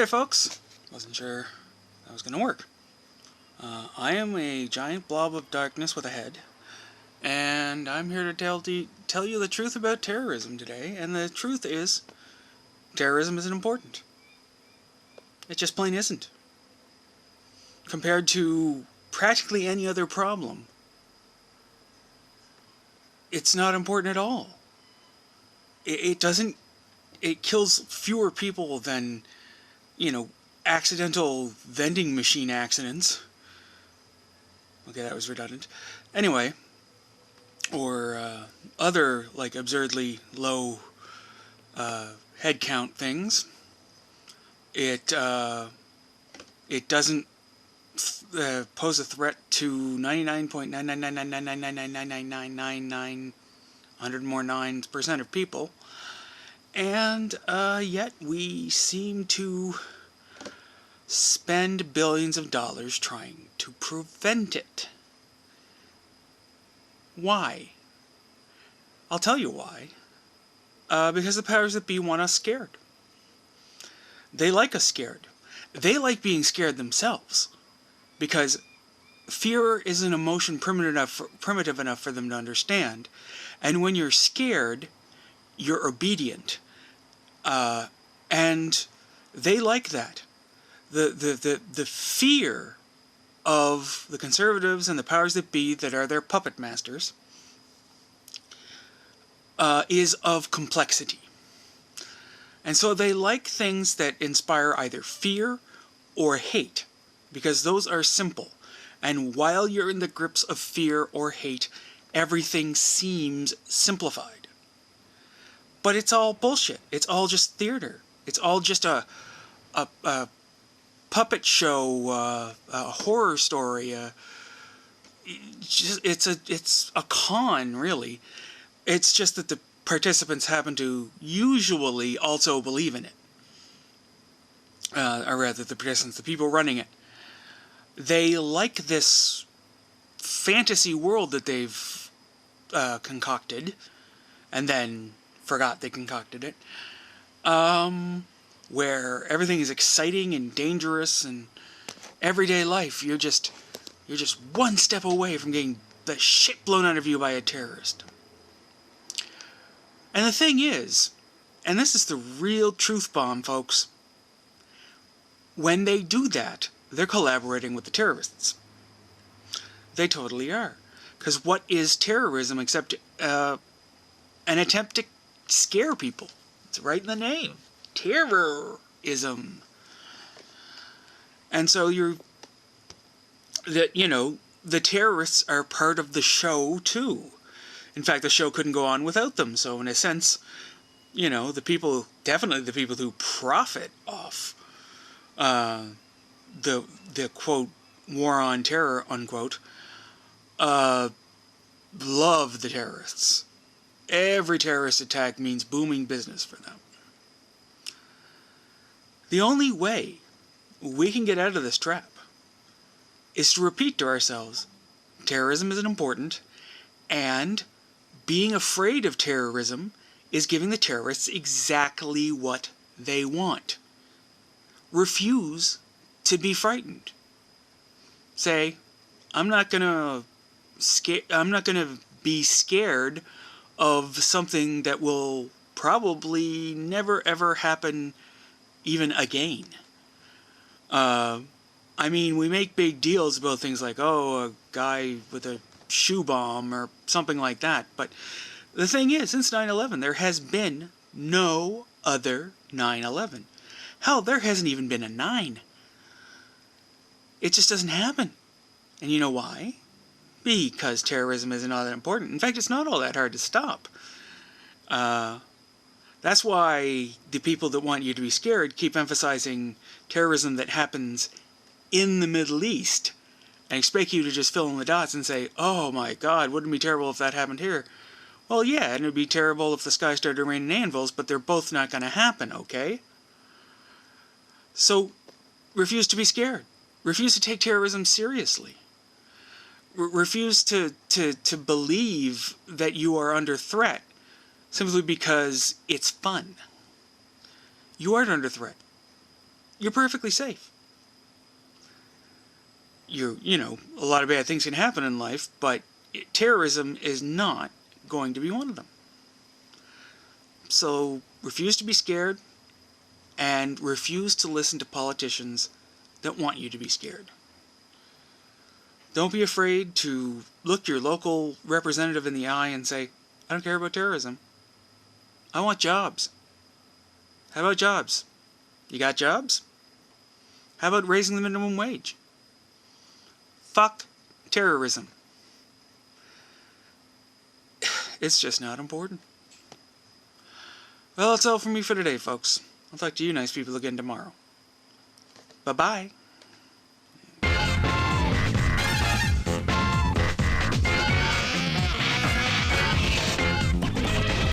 there, folks. Wasn't sure that was going to work. I am a giant blob of darkness with a head, and I'm here to tell you the truth about terrorism today, and the truth is, terrorism isn't important. It just plain isn't. Compared to practically any other problem, it's not important at all. It kills fewer people than, accidental vending machine accidents. Okay, that was redundant. Anyway, or other, absurdly low head count things. It doesn't pose a threat to 99.99999999999 more 9% of people, and yet we seem to spend billions of dollars trying to prevent it. Why? I'll tell you why. Because the powers that be want us scared. They like us scared. They like being scared themselves, because fear is an emotion primitive enough for them to understand. And when you're scared, you're obedient. And they like that. The fear of the conservatives and the powers that be that are their puppet masters is of complexity. And so they like things that inspire either fear or hate, because those are simple. And while you're in the grips of fear or hate, everything seems simplified. But it's all bullshit. It's all just theater. It's all just a puppet show, a horror story. It's a con, really. It's just that the participants happen to usually also believe in it. Or rather, the participants, the people running it. They like this fantasy world that they've concocted, and then forgot they concocted it, where everything is exciting and dangerous, and everyday life, you're just one step away from getting the shit blown out of you by a terrorist. And the thing is, and this is the real truth bomb, folks, when they do that, they're collaborating with the terrorists. They totally are. Because what is terrorism except an attempt to scare people? It's right in the name. Terrorism. And so the terrorists are part of the show too. In fact, the show couldn't go on without them. So in a sense, definitely the people who profit off the quote war on terror unquote love the terrorists. Every terrorist attack means booming business for them. The only way we can get out of this trap is to repeat to ourselves, terrorism isn't important, and being afraid of terrorism is giving the terrorists exactly what they want. Refuse to be frightened. Say, I'm not gonna be scared of something that will probably never ever happen even again. We make big deals about things like, a guy with a shoe bomb or something like that, but the thing is, since 9/11, there has been no other 9/11. Hell, there hasn't even been a 9. It just doesn't happen. And you know why? Because terrorism isn't all that important. In fact, it's not all that hard to stop. That's why the people that want you to be scared keep emphasizing terrorism that happens in the Middle East and expect you to just fill in the dots and say, oh my God, wouldn't it be terrible if that happened here? Well, yeah, and it would be terrible if the sky started raining anvils, but they're both not going to happen, okay? So, refuse to be scared. Refuse to take terrorism seriously. Refuse to believe that you are under threat simply because it's fun. You aren't under threat. you're perfectly safe. A lot of bad things can happen in life, but terrorism is not going to be one of them. So refuse to be scared, and refuse to listen to politicians that want you to be scared. Don't be afraid to look your local representative in the eye and say, I don't care about terrorism. I want jobs. How about jobs? You got jobs? How about raising the minimum wage? Fuck terrorism. It's just not important. Well, that's all from me for today, folks. I'll talk to you nice people again tomorrow. Bye-bye.